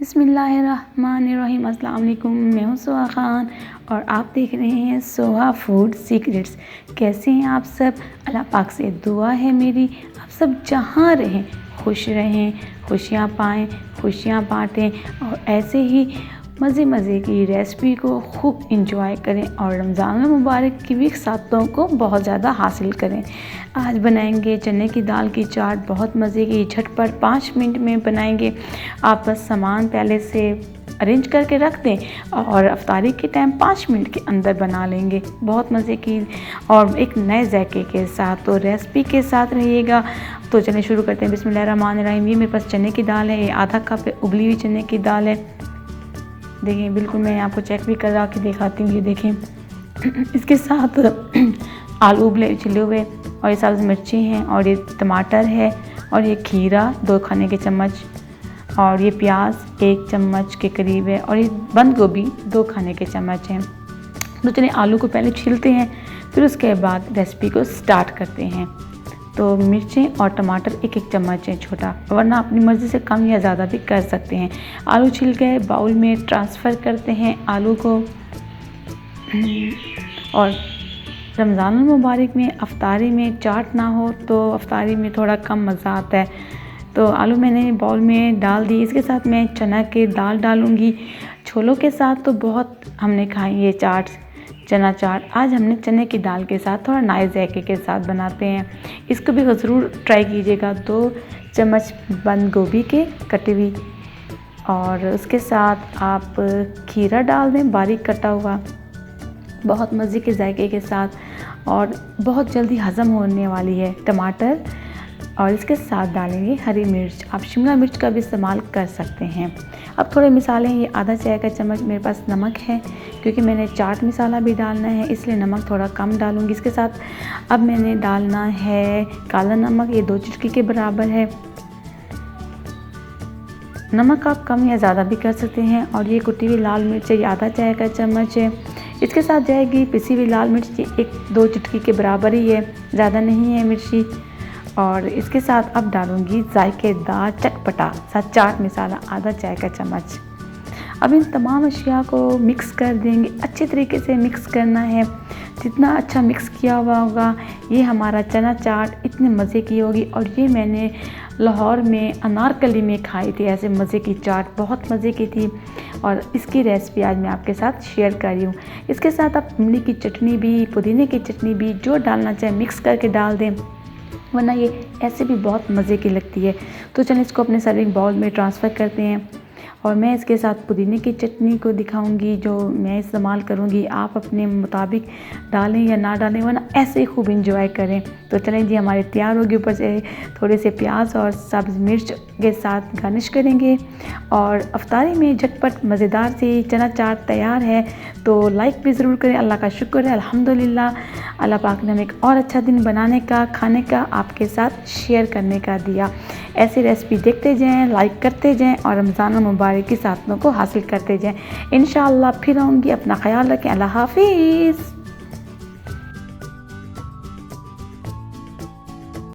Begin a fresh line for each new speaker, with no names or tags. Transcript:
बिस्मिल्लाहिर्रहमानिर्रहीम। अस्सलाम वालेकुम। मैं हूँ सोहा ख़ान और आप देख रहे हैं सोहा फूड सीक्रेट्स। कैसे हैं आप सब? अल्लाह पाक से दुआ है मेरी, आप सब जहाँ रहें खुश रहें, खुशियाँ पाएँ, खुशियाँ बाँटें और ऐसे ही मज़े की रेसिपी को खूब इंजॉय करें और रमज़ान मुबारक की भी सातों को बहुत ज़्यादा हासिल करें। आज बनाएंगे चने की दाल की चाट, बहुत मज़े की, झटपट 5 मिनट में बनाएंगे। आप बस सामान पहले से अरेंज करके रख दें और अफ्तारी के टाइम 5 मिनट के अंदर बना लेंगे। बहुत मज़े की और एक नए जायके के साथ, तो रेसिपी के साथ रहिएगा। तो चलिए शुरू करते हैं। बिस्मिल्लाहिर्रहमानिर्रहीम। ये मेरे पास चने की दाल है, ये आधा कप है उबली हुई चने की दाल है। देखिए बिल्कुल मैं आपको चेक भी करा के दिखाती हूँ। ये देखें इसके साथ आलू उबले छिले हुए और ये सब्ज़ मिर्ची हैं और ये टमाटर है और ये खीरा 2 खाने के चम्मच और ये प्याज 1 चम्मच के करीब है और ये बंद गोभी 2 खाने के चम्मच हैं। तो चलिए आलू को पहले छीलते हैं, फिर उसके बाद रेसिपी को स्टार्ट करते हैं। तो मिर्चें और टमाटर 1 चम्मच है छोटा, वरना अपनी मर्ज़ी से कम या ज़्यादा भी कर सकते हैं। आलू छिल के बाउल में ट्रांसफ़र करते हैं आलू को। और रमज़ान मुबारक में अफ्तारी में चाट ना हो तो अफ्तारी में थोड़ा कम मज़ा आता है। तो आलू मैंने बाउल में डाल दी। इसके साथ मैं चना की दाल डालूँगी। छोलों के साथ तो बहुत हमने खाई ये चाट, चना चाट। आज हमने चने की दाल के साथ थोड़ा नए जायके के साथ बनाते हैं। इसको भी ज़रूर ट्राई कीजिएगा। 2 चम्मच बंद गोभी के कटी हुई और उसके साथ आप खीरा डाल दें बारीक कटा हुआ, बहुत मज़े के जायके के साथ और बहुत जल्दी हज़म होने वाली है। टमाटर और इसके साथ डालेंगे हरी मिर्च, आप शिमला मिर्च का भी इस्तेमाल कर सकते हैं। अब थोड़े मिसाले हैं। ये आधा चाय का चम्मच मेरे पास नमक है, क्योंकि मैंने चाट मसाला भी डालना है इसलिए नमक थोड़ा कम डालूंगी। इसके साथ अब मैंने डालना है काला नमक, ये 2 चुटकी के बराबर है। नमक आप कम या ज़्यादा भी कर सकते हैं। और ये कुटी हुई लाल मिर्च है, ये आधा चाय का चम्मच है। इसके साथ जाएगी पिसी हुई लाल मिर्च, ये 1-2 चुटकी के बराबर ही है, ज़्यादा नहीं है मिर्ची। और इसके साथ अब डालूंगी जायकेदार चटपटा सा चाट मसाला आधा चाय का चम्मच। अब इन तमाम अशिया को मिक्स कर देंगे। अच्छे तरीके से मिक्स करना है, जितना अच्छा मिक्स किया हुआ होगा ये हमारा चना चाट इतने मज़े की होगी। और ये मैंने लाहौर में अनारकली में खाई थी, ऐसे मज़े की चाट, बहुत मज़े की थी। और इसकी रेसिपी आज मैं आपके साथ शेयर कर रही हूँ। इसके साथ आप इमली की चटनी भी, पुदीने की चटनी भी, जो डालना चाहे मिक्स करके डाल दें, वरना ये ऐसे भी बहुत मज़े की लगती है। तो चलिए इसको अपने सर्विंग बाउल में ट्रांसफ़र करते हैं। और मैं इसके साथ पुदीने की चटनी को दिखाऊंगी जो मैं इस्तेमाल करूंगी। आप अपने मुताबिक डालें या ना डालें, वरना ऐसे ही खूब इंजॉय करें। तो चलें जी, हमारे तैयार होगी। ऊपर से थोड़े से प्याज और सब्ज़ मिर्च के साथ गार्निश करेंगे और अफ्तारी में झटपट मज़ेदार सी चना चाट तैयार है। तो लाइक भी ज़रूर करें। अल्लाह का शुक्र है, अल्हम्दुलिल्लाह, अल्लाह पाक ने हमें एक और अच्छा दिन बनाने का, खाने का, आपके साथ शेयर करने का दिया। ऐसी रेसिपी देखते जाएं, लाइक करते जाएं और रमज़ान मुबारक की सातों को हासिल करते जाएं। इंशाअल्लाह फिर आऊँगी। अपना ख्याल रखें। अल्लाह हाफिज़।